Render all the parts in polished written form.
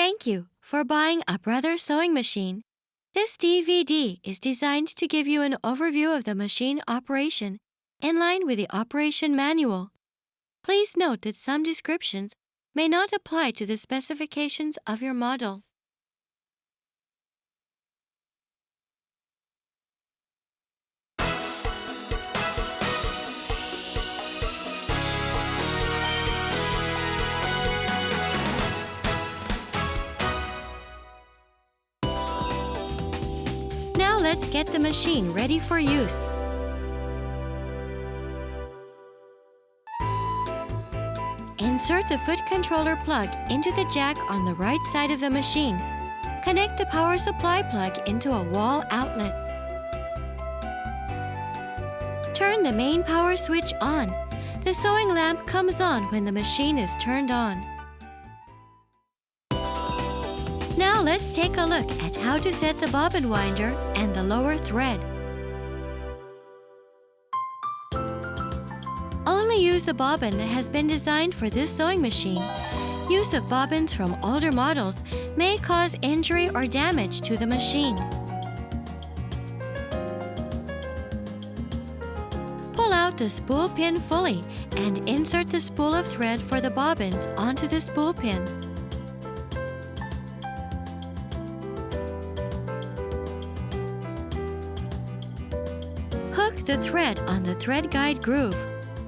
Thank you for buying a Brother sewing machine. This DVD is designed to give you an overview of the machine operation in line with the operation manual. Please note that some descriptions may not apply to the specifications of your model. Now let's get the machine ready for use. Insert the foot controller plug into the jack on the right side of the machine. Connect the power supply plug into a wall outlet. Turn the main power switch on. The sewing lamp comes on when the machine is turned on. Now let's take a look at how to set the bobbin winder and the lower thread. Only use the bobbin that has been designed for this sewing machine. Use of bobbins from older models may cause injury or damage to the machine. Pull out the spool pin fully and insert the spool of thread for the bobbins onto the spool pin. Hook the thread on the thread guide groove.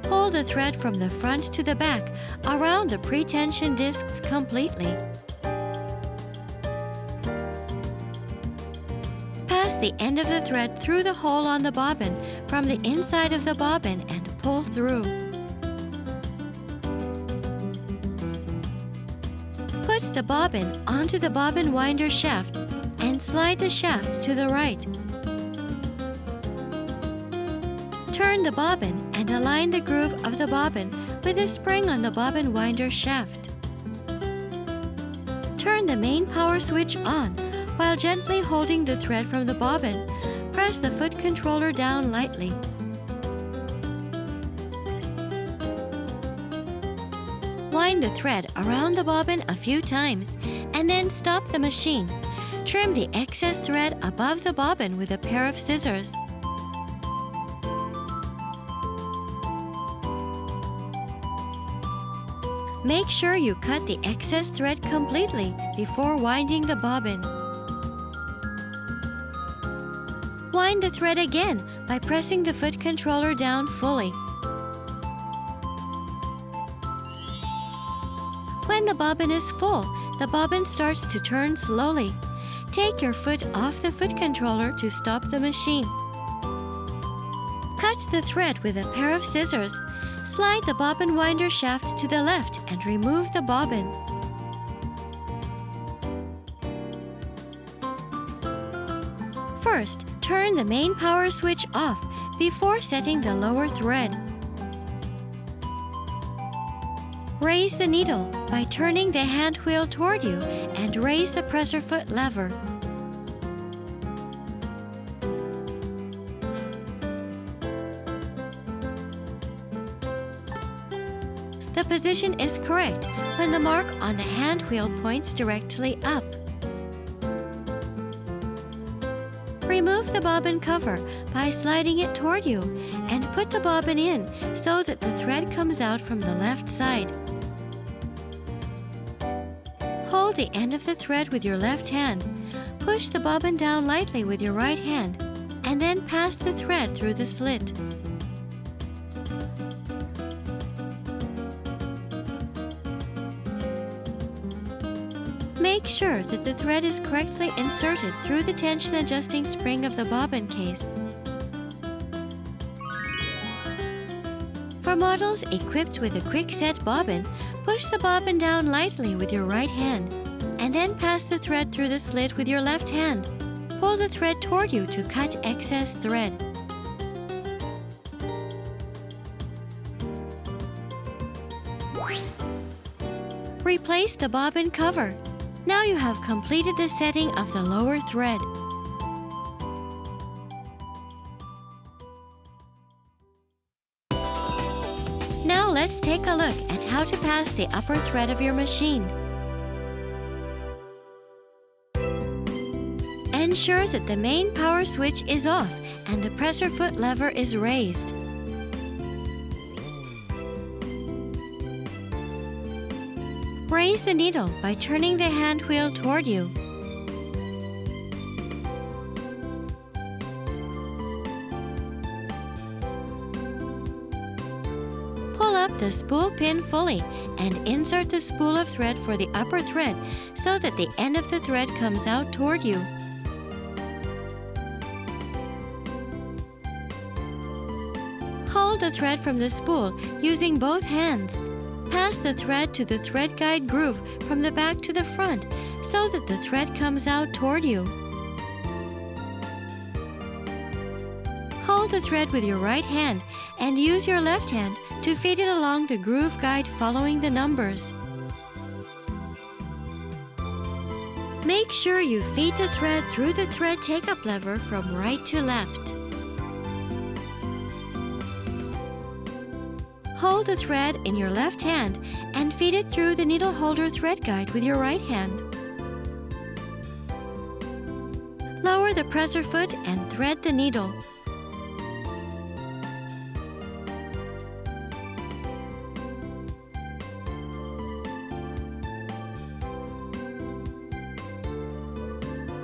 Hold the thread from the front to the back around the pre-tension discs completely. Pass the end of the thread through the hole on the bobbin from the inside of the bobbin and pull through. Put the bobbin onto the bobbin winder shaft and slide the shaft to the right. Turn the bobbin and align the groove of the bobbin with the spring on the bobbin winder shaft. Turn the main power switch on while gently holding the thread from the bobbin. Press the foot controller down lightly. Wind the thread around the bobbin a few times and then stop the machine. Trim the excess thread above the bobbin with a pair of scissors. Make sure you cut the excess thread completely before winding the bobbin. Wind the thread again by pressing the foot controller down fully. When the bobbin is full, the bobbin starts to turn slowly. Take your foot off the foot controller to stop the machine. Cut the thread with a pair of scissors. Slide the bobbin winder shaft to the left and remove the bobbin. First, turn the main power switch off before setting the lower thread. Raise the needle by turning the hand wheel toward you and raise the presser foot lever. The position is correct when the mark on the hand wheel points directly up. Remove the bobbin cover by sliding it toward you and put the bobbin in so that the thread comes out from the left side. Hold the end of the thread with your left hand. Push the bobbin down lightly with your right hand and then pass the thread through the slit. Make sure that the thread is correctly inserted through the tension adjusting spring of the bobbin case. For models equipped with a quick set bobbin, push the bobbin down lightly with your right hand and then pass the thread through the slit with your left hand. Pull the thread toward you to cut excess thread. Replace the bobbin cover. Now you have completed the setting of the lower thread. Now let's take a look at how to pass the upper thread of your machine. Ensure that the main power switch is off and the presser foot lever is raised. Raise the needle by turning the hand wheel toward you. Pull up the spool pin fully and insert the spool of thread for the upper thread so that the end of the thread comes out toward you. Hold the thread from the spool using both hands. Pass the thread to the thread guide groove from the back to the front so that the thread comes out toward you. Hold the thread with your right hand and use your left hand to feed it along the groove guide following the numbers. Make sure you feed the thread through the thread take-up lever from right to left. Hold the thread in your left hand and feed it through the needle holder thread guide with your right hand. Lower the presser foot and thread the needle.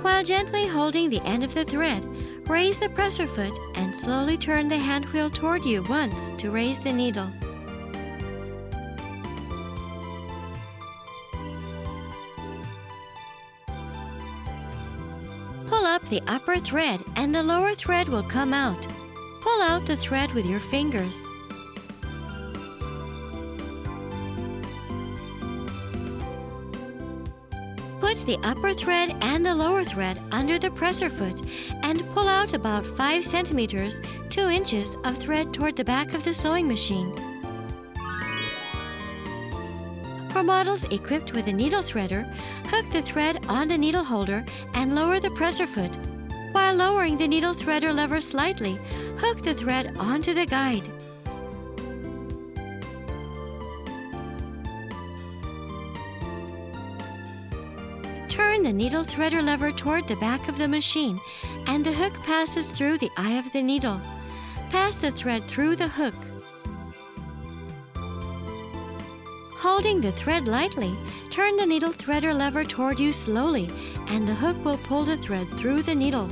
While gently holding the end of the thread, raise the presser foot and slowly turn the hand wheel toward you once to raise the needle. Pull up the upper thread and the lower thread will come out. Pull out the thread with your fingers. Put the upper thread and the lower thread under the presser foot and pull out about 5 centimeters, 2 inches of thread toward the back of the sewing machine. For models equipped with a needle threader, hook the thread on the needle holder and lower the presser foot. While lowering the needle threader lever slightly, hook the thread onto the guide. Turn the needle threader lever toward the back of the machine and the hook passes through the eye of the needle. Pass the thread through the hook. Holding the thread lightly, turn the needle threader lever toward you slowly and the hook will pull the thread through the needle.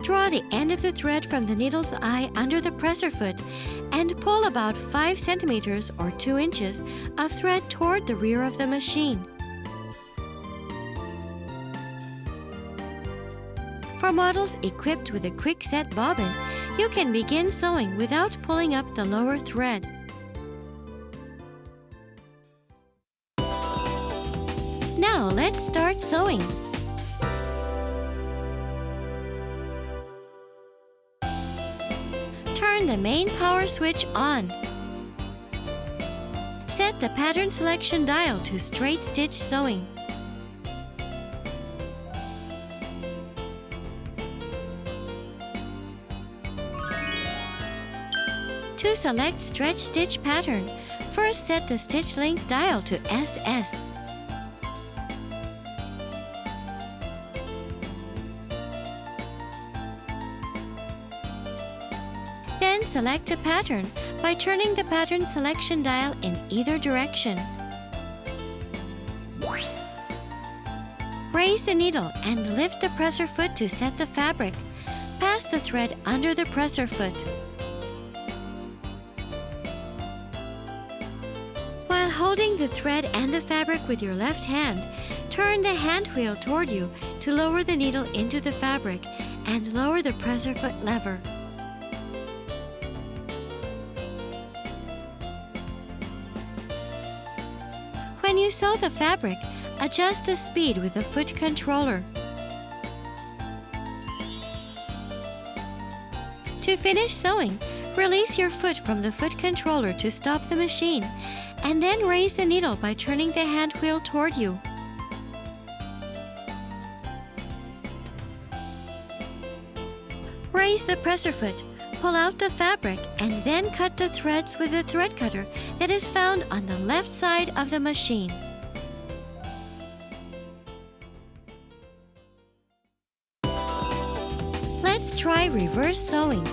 Draw the end of the thread from the needle's eye under the presser foot and pull about 5 centimeters or 2 inches of thread toward the rear of the machine. For models equipped with a quick-set bobbin, you can begin sewing without pulling up the lower thread. Now let's start sewing. Turn the main power switch on. Set the pattern selection dial to straight stitch sewing. To select stretch stitch pattern, first set the stitch length dial to SS. Then select a pattern by turning the pattern selection dial in either direction. Raise the needle and lift the presser foot to set the fabric. Pass the thread under the presser foot. While holding the thread and the fabric with your left hand, turn the hand wheel toward you to lower the needle into the fabric and lower the presser foot lever. When you sew the fabric, adjust the speed with the foot controller. To finish sewing, release your foot from the foot controller to stop the machine, and then raise the needle by turning the hand wheel toward you. Raise the presser foot, pull out the fabric, and then cut the threads with the thread cutter that is found on the left side of the machine. try reverse sewing.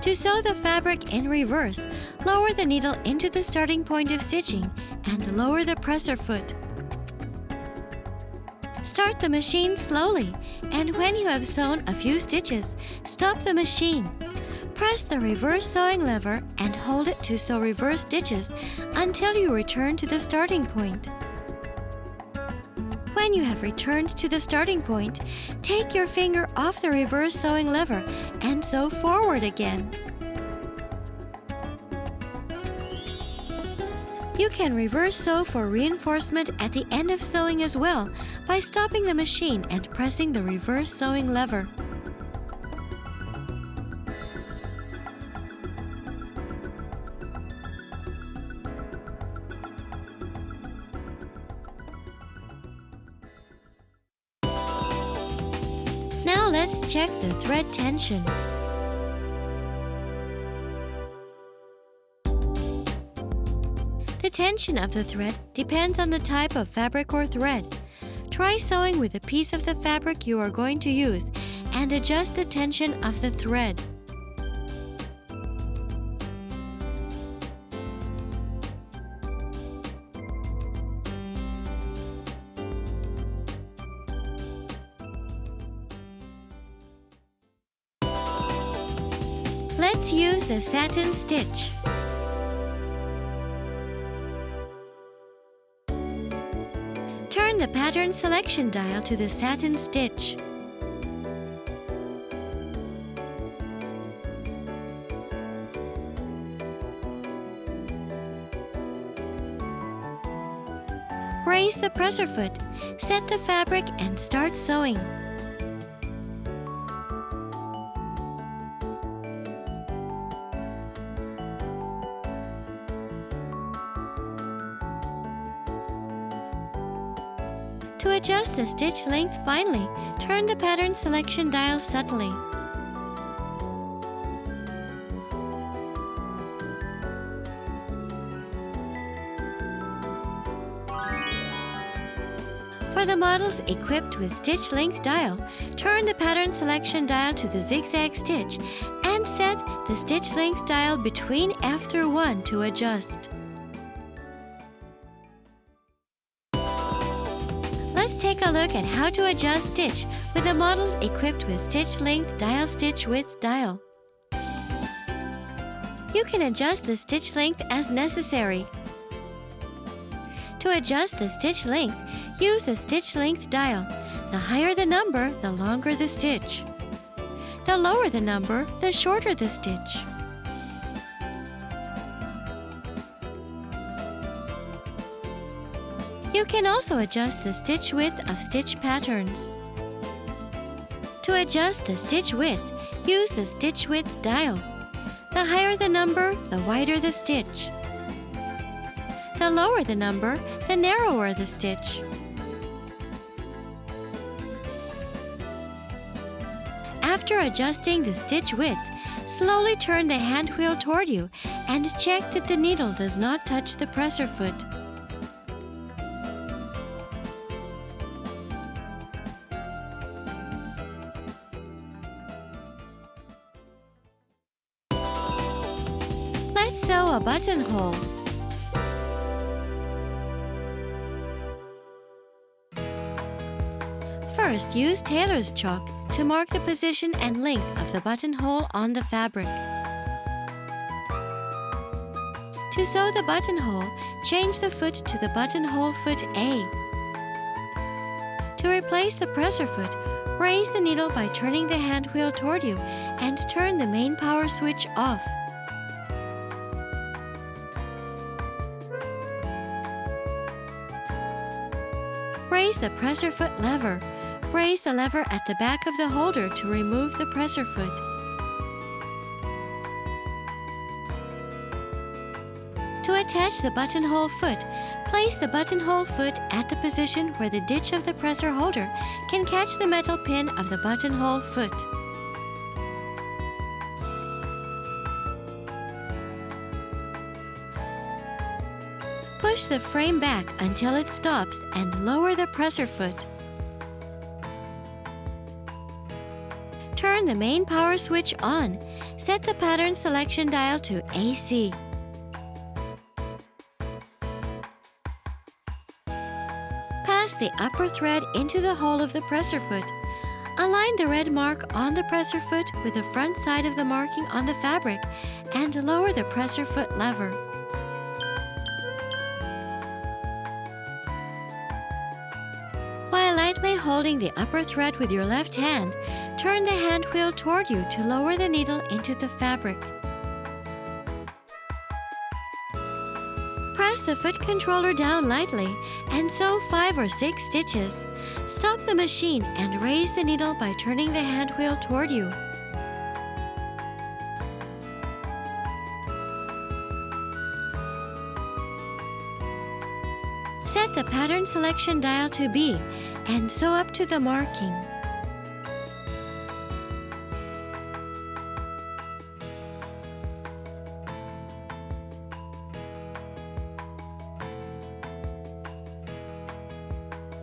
To sew the fabric in reverse, lower the needle into the starting point of stitching and lower the presser foot. Start the machine slowly, and when you have sewn a few stitches, stop the machine. Press the reverse sewing lever and hold it to sew reverse stitches until you return to the starting point. When you have returned to the starting point, take your finger off the reverse sewing lever and sew forward again. You can reverse sew for reinforcement at the end of sewing as well by stopping the machine and pressing the reverse sewing lever. Now let's check the thread tension. The tension of the thread depends on the type of fabric or thread. Try sewing with a piece of the fabric you are going to use and adjust the tension of the thread. Let's use the satin stitch. Turn the pattern selection dial to the satin stitch. Raise the presser foot, set the fabric and start sewing. To adjust the stitch length finely, turn the pattern selection dial subtly. For the models equipped with stitch length dial, turn the pattern selection dial to the zigzag stitch and set the stitch length dial between F through 1 to adjust. Let's take a look at how to adjust stitch with the models equipped with stitch length dial stitch width dial. You can adjust the stitch length as necessary. To adjust the stitch length, use the stitch length dial. The higher the number, the longer the stitch. The lower the number, the shorter the stitch. You can also adjust the stitch width of stitch patterns. To adjust the stitch width, use the stitch width dial. The higher the number, the wider the stitch. The lower the number, the narrower the stitch. After adjusting the stitch width, slowly turn the hand wheel toward you and check that the needle does not touch the presser foot. Let's sew a buttonhole. First, use tailor's chalk to mark the position and length of the buttonhole on the fabric. To sew the buttonhole, change the foot to the buttonhole foot A. To replace the presser foot, raise the needle by turning the hand wheel toward you and turn the main power switch off. Raise the presser foot lever. Raise the lever at the back of the holder to remove the presser foot. To attach the buttonhole foot, place the buttonhole foot at the position where the ditch of the presser holder can catch the metal pin of the buttonhole foot. Push the frame back until it stops and lower the presser foot. Turn the main power switch on. Set the pattern selection dial to AC. Pass the upper thread into the hole of the presser foot. Align the red mark on the presser foot with the front side of the marking on the fabric and lower the presser foot lever. While lightly holding the upper thread with your left hand, turn the hand wheel toward you to lower the needle into the fabric. Press the foot controller down lightly and sew 5 or 6 stitches. Stop the machine and raise the needle by turning the hand wheel toward you. Set the pattern selection dial to B and sew up to the marking.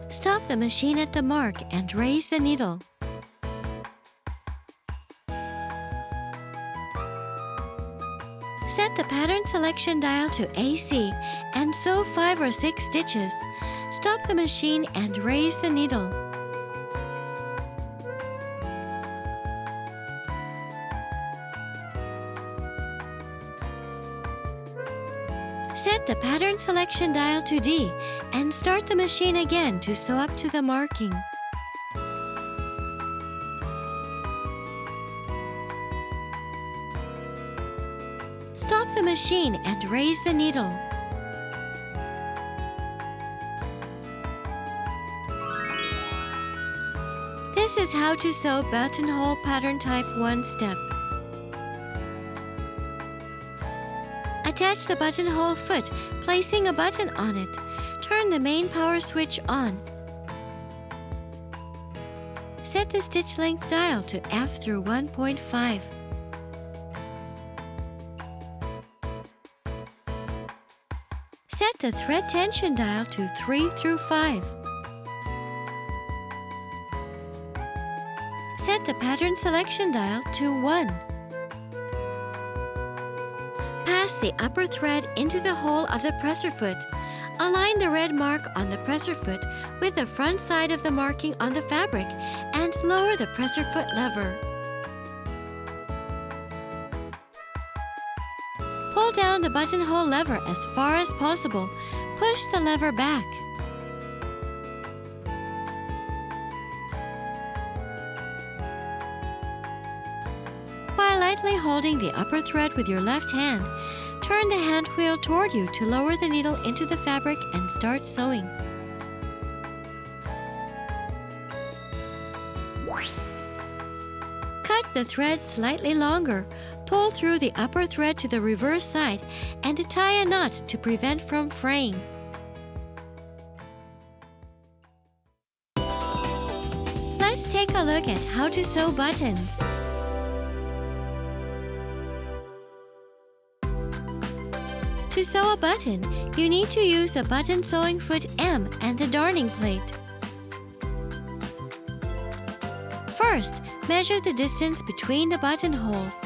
Stop the machine at the mark and raise the needle. Set the pattern selection dial to AC and sew 5 or 6 stitches. Stop the machine and raise the needle. Set the pattern selection dial to D and start the machine again to sew up to the marking. Stop the machine and raise the needle. This is how to sew buttonhole pattern type 1 step. Attach the buttonhole foot, placing a button on it. Turn the main power switch on. Set the stitch length dial to F through 1.5. Set the thread tension dial to 3 through 5. Set the pattern selection dial to 1. Pass the upper thread into the hole of the presser foot. Align the red mark on the presser foot with the front side of the marking on the fabric and lower the presser foot lever. Pull down the buttonhole lever as far as possible. Push the lever back. While lightly holding the upper thread with your left hand, turn the hand wheel toward you to lower the needle into the fabric and start sewing. Cut the thread slightly longer. Pull through the upper thread to the reverse side and tie a knot to prevent from fraying. Let's take a look at how to sew buttons. To sew a button, you need to use the button sewing foot M and the darning plate. First, measure the distance between the buttonholes.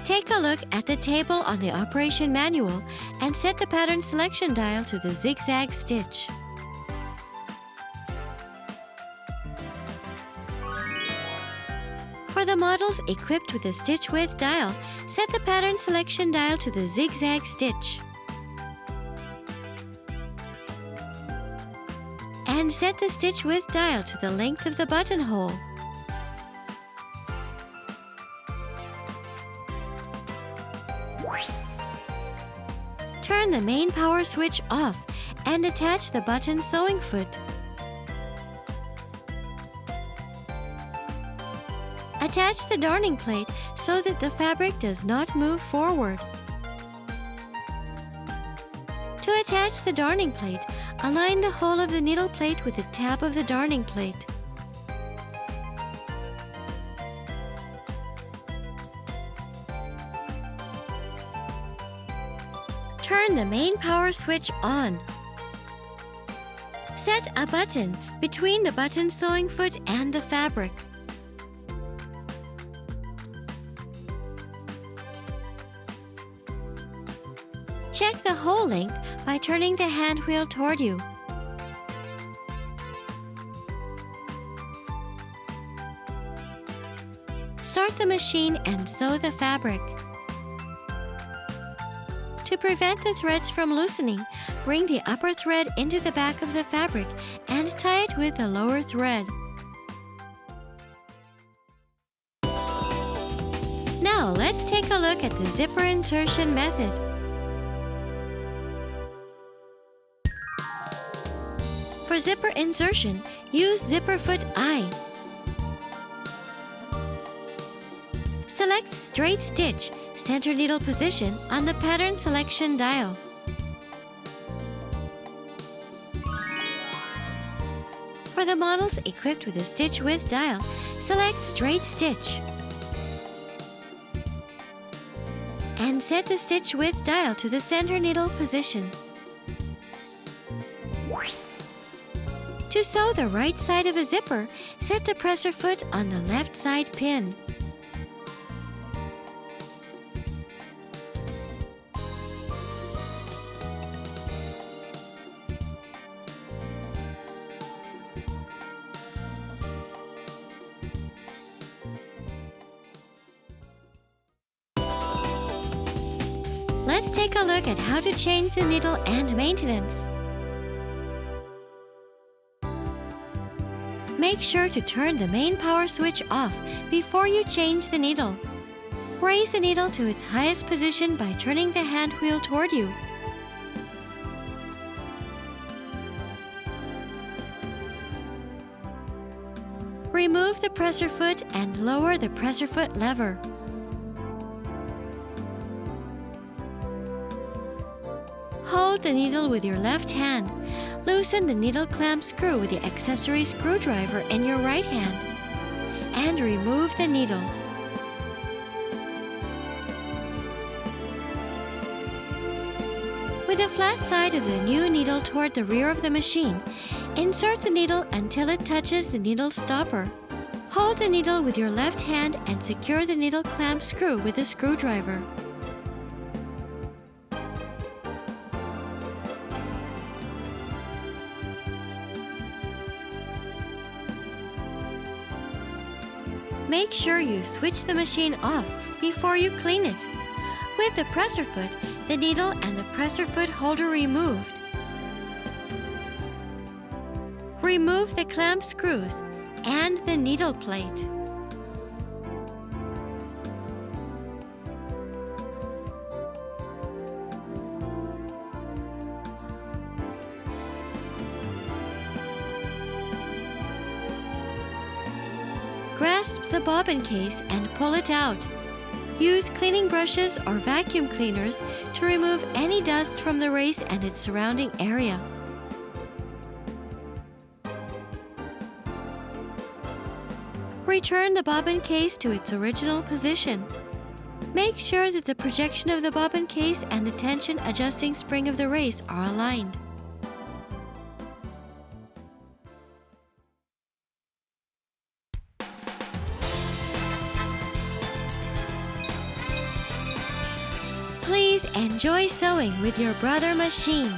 Take a look at the table on the operation manual and set the pattern selection dial to the zigzag stitch. For the models equipped with a stitch width dial, set the pattern selection dial to the zigzag stitch. And set the stitch width dial to the length of the buttonhole. Turn the main power switch off and attach the button sewing foot. Attach the darning plate so that the fabric does not move forward. To attach the darning plate, align the hole of the needle plate with the tab of the darning plate. Turn the main power switch on. Set a button between the button sewing foot and the fabric. Check the hole length by turning the hand wheel toward you. Start the machine and sew the fabric. To prevent the threads from loosening, bring the upper thread into the back of the fabric and tie it with the lower thread. Now let's take a look at the zipper insertion method. For zipper insertion, use zipper foot I. Select straight stitch, center needle position on the pattern selection dial. For the models equipped with a stitch width dial, select straight stitch. And set the stitch width dial to the center needle position. To sew the right side of a zipper, set the presser foot on the left side pin. Let's take a look at how to change the needle and maintenance. Make sure to turn the main power switch off before you change the needle. Raise the needle to its highest position by turning the hand wheel toward you. Remove the presser foot and lower the presser foot lever. Hold the needle with your left hand. Loosen the needle clamp screw with the accessory screwdriver in your right hand. And remove the needle. With the flat side of the new needle toward the rear of the machine, insert the needle until it touches the needle stopper. Hold the needle with your left hand and secure the needle clamp screw with a screwdriver. Make sure you switch the machine off before you clean it. With the presser foot, the needle and the presser foot holder removed. Remove the clamp screws and the needle plate. Grasp the bobbin case and pull it out. Use cleaning brushes or vacuum cleaners to remove any dust from the race and its surrounding area. Return the bobbin case to its original position. Make sure that the projection of the bobbin case and the tension adjusting spring of the race are aligned. Please enjoy sewing with your brother machine.